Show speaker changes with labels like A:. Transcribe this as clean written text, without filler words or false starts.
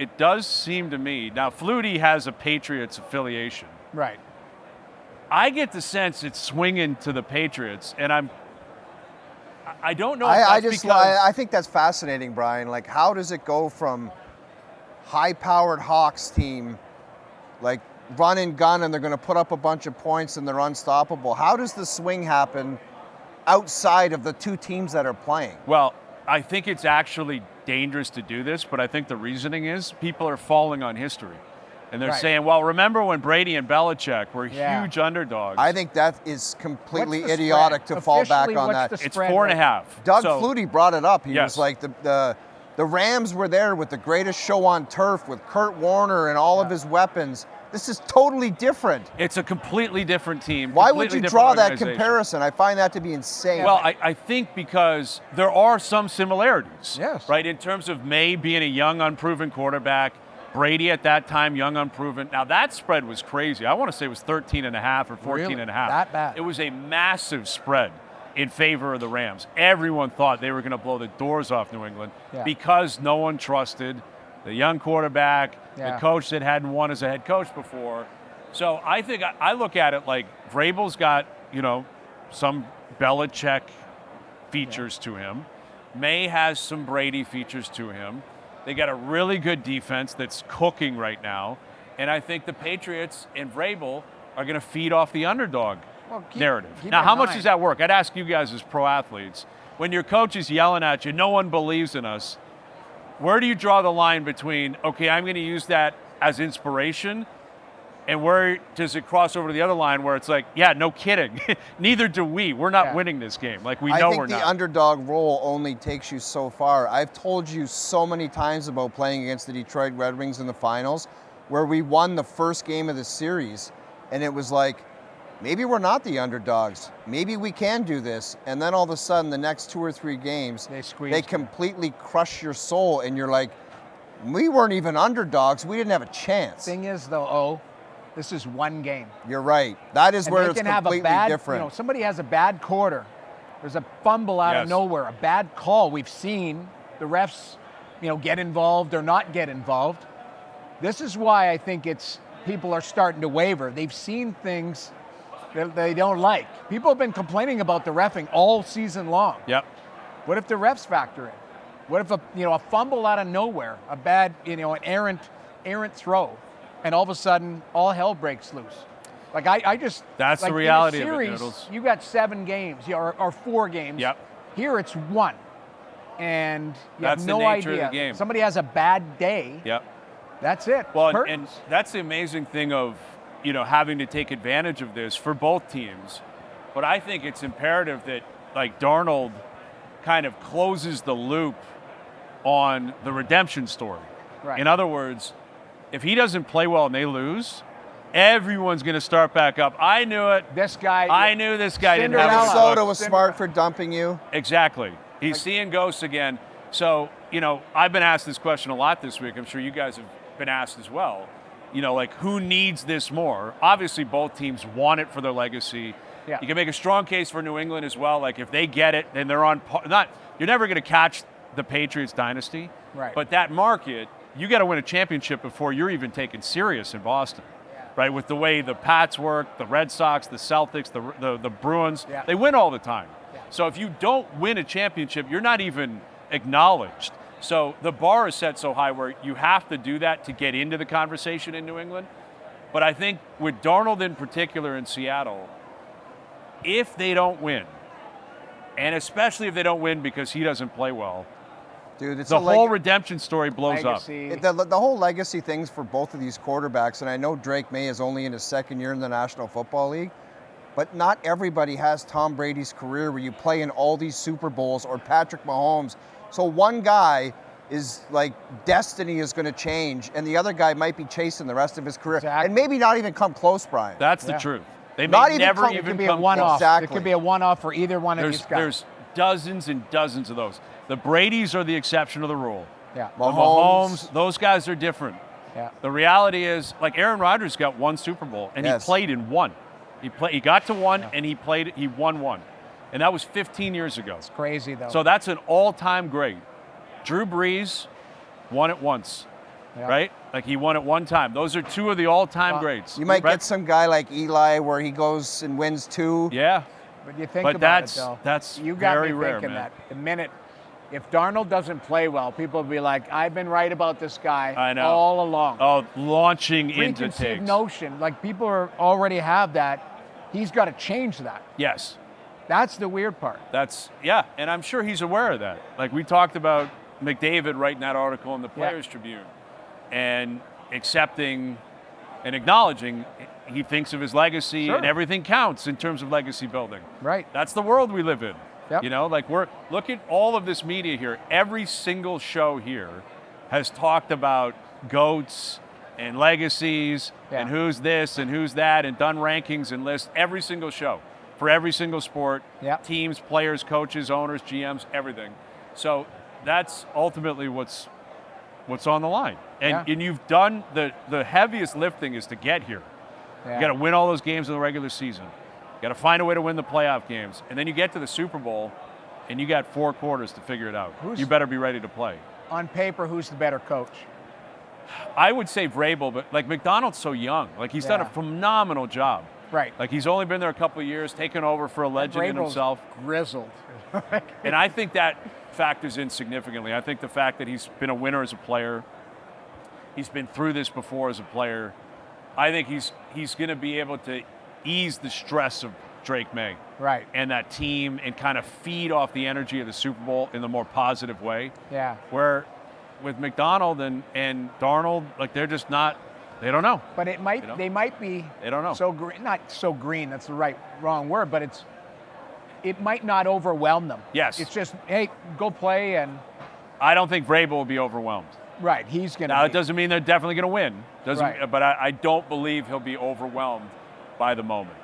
A: it does seem to me, now Flutie has a Patriots affiliation.
B: Right.
A: I get the sense it's swinging to the Patriots, and I don't know if
C: I think that's fascinating, Brian. Like, how does it go from high-powered Hawks team, like run and gun, and they're going to put up a bunch of points and they're unstoppable? How does the swing happen outside of the two teams that are playing?
A: Well, I think it's actually dangerous to do this, but I think the reasoning is people are falling on history. And they're saying, well, remember when Brady and Belichick were huge underdogs?
C: I think that is completely idiotic to fall back on that.
A: It's 4.5.
C: Doug Flutie brought it up. He was like, the Rams were there with the greatest show on turf with Kurt Warner and all of his weapons. This is totally different.
A: It's a completely different team.
C: Why would you draw that comparison? I find that to be insane.
A: Well, I think because there are some similarities.
B: Yes.
A: Right, in terms of May being a young, unproven quarterback, Brady at that time, young, unproven. Now, that spread was crazy. I want to say it was 13.5 or 14.5.
B: Really? That bad?
A: It was a massive spread in favor of the Rams. Everyone thought they were going to blow the doors off New England because no one trusted the young quarterback, the coach that hadn't won as a head coach before. So I think I look at it like Vrabel's got, some Belichick features to him. May has some Brady features to him. They got a really good defense that's cooking right now. And I think the Patriots and Vrabel are going to feed off the underdog narrative. Now, how much does that work? I'd ask you guys as pro athletes. When your coach is yelling at you, no one believes in us, where do you draw the line between, okay, I'm going to use that as inspiration, and where does it cross over to the other line where it's like, yeah, no kidding. Neither do we. We're not winning this game. Like, we know we're not.
C: I think the underdog role only takes you so far. I've told you so many times about playing against the Detroit Red Wings in the finals where we won the first game of the series, and it was like, maybe we're not the underdogs. Maybe we can do this. And then all of a sudden, the next 2 or 3 games, they completely crush your soul, and you're like, we weren't even underdogs. We didn't have a chance.
B: Thing is, though, this is one game.
C: You're right. That is where it's completely different.
B: Somebody has a bad quarter. There's a fumble out of nowhere, a bad call. We've seen the refs, get involved or not get involved. This is why I think people are starting to waver. They've seen things that they don't like. People have been complaining about the reffing all season long.
A: Yep.
B: What if the refs factor in? What if a fumble out of nowhere, a bad, an errant throw, and all of a sudden all hell breaks loose? Like
A: that's the reality
B: of it,
A: Noodles.
B: You got 7 games, or 4 games.
A: Yep.
B: Here it's 1, and you
A: that's
B: have no
A: the nature
B: idea.
A: Of the game.
B: Somebody has a bad day.
A: Yep.
B: That's it.
A: Well, and that's the amazing thing of having to take advantage of this for both teams. But I think it's imperative that Darnold kind of closes the loop on the redemption story.
B: Right.
A: In other words, if he doesn't play well and they lose, everyone's going to start back up. I knew it. I knew this guy didn't have it.
C: Minnesota was smart for dumping you.
A: Exactly. He's seeing ghosts again. So, I've been asked this question a lot this week. I'm sure you guys have been asked as well. Who needs this more? Obviously, both teams want it for their legacy. Yeah. You can make a strong case for New England as well. If they get it, then they're on. You're never going to catch the Patriots dynasty.
B: Right.
A: But that market, you got to win a championship before you're even taken serious in Boston. Yeah. Right? With the way the Pats work, the Red Sox, the Celtics, the Bruins, they win all the time. Yeah. So if you don't win a championship, you're not even acknowledged. So the bar is set so high where you have to do that to get into the conversation in New England. But I think with Darnold in particular in Seattle, if they don't win, and especially if they don't win because he doesn't play well,
C: dude,
A: the whole redemption story blows up.
C: The whole legacy things for both of these quarterbacks, and I know Drake May is only in his 2nd year in the National Football League, but not everybody has Tom Brady's career where you play in all these Super Bowls, or Patrick Mahomes. So one guy is destiny is going to change, and the other guy might be chasing the rest of his career, and maybe not even come close, Brian.
A: That's the truth. They may never even
B: it could be a one-off.
C: Exactly.
B: It could be a one-off for either one of these guys.
A: There's dozens and dozens of those. The Bradys are the exception to the rule.
B: Yeah.
A: Mahomes, those guys are different.
B: Yeah.
A: The reality is, Aaron Rodgers got 1 Super Bowl, and he played in 1. He got to 1, and he won 1. And that was 15 years ago.
B: It's crazy, though.
A: So that's an all-time great. Drew Brees won it once. right? Like he won it one time. Those are two of the all-time greats.
C: You might get some guy like Eli where he goes and wins 2.
A: Yeah.
B: But you think about it, though.
A: That's
B: you got
A: very
B: me
A: rare,
B: thinking
A: man.
B: that the minute, if Darnold doesn't play well, people will be like, I've been right about this guy all along.
A: Oh, launching into takes.
B: Preconceived notion. Like people already have that. He's got to change that.
A: Yes.
B: That's the weird part.
A: And I'm sure he's aware of that. Like we talked about McDavid writing that article in the Players Tribune and accepting and acknowledging he thinks of his legacy and everything counts in terms of legacy building.
B: Right.
A: That's the world we live in.
B: Yep.
A: You know, like look at all of this media here. Every single show here has talked about GOATs and legacies and who's this and who's that and done rankings and lists. Every single show. For every single sport, teams, players, coaches, owners, GMs, everything. So that's ultimately what's on the line. And you've done the heaviest lifting is to get here. You got to win all those games in the regular season. You got to find a way to win the playoff games. And then you get to the Super Bowl, and you got 4 quarters to figure it out. You better be ready to play.
B: On paper, who's the better coach?
A: I would say Vrabel, but like McDonald's so young. Like he's done a phenomenal job.
B: Right.
A: Like he's only been there a couple of years, taken over for a legend in himself.
B: Grizzled.
A: And I think that factors in significantly. I think the fact that he's been a winner as a player, he's been through this before as a player. I think he's going to be able to ease the stress of Drake May.
B: Right.
A: And that team and kind of feed off the energy of the Super Bowl in the more positive way.
B: Yeah.
A: Where with McDonald and Darnold, like they're just not. They don't know.
B: But it might. They might be.
A: They don't know.
B: So green, not so green. That's the wrong word. But it might not overwhelm them.
A: Yes.
B: It's just, hey, go play and.
A: I don't think Vrabel will be overwhelmed.
B: Right. He's going to.
A: Now it doesn't mean they're definitely going to win.
B: Right.
A: But I don't believe he'll be overwhelmed by the moment.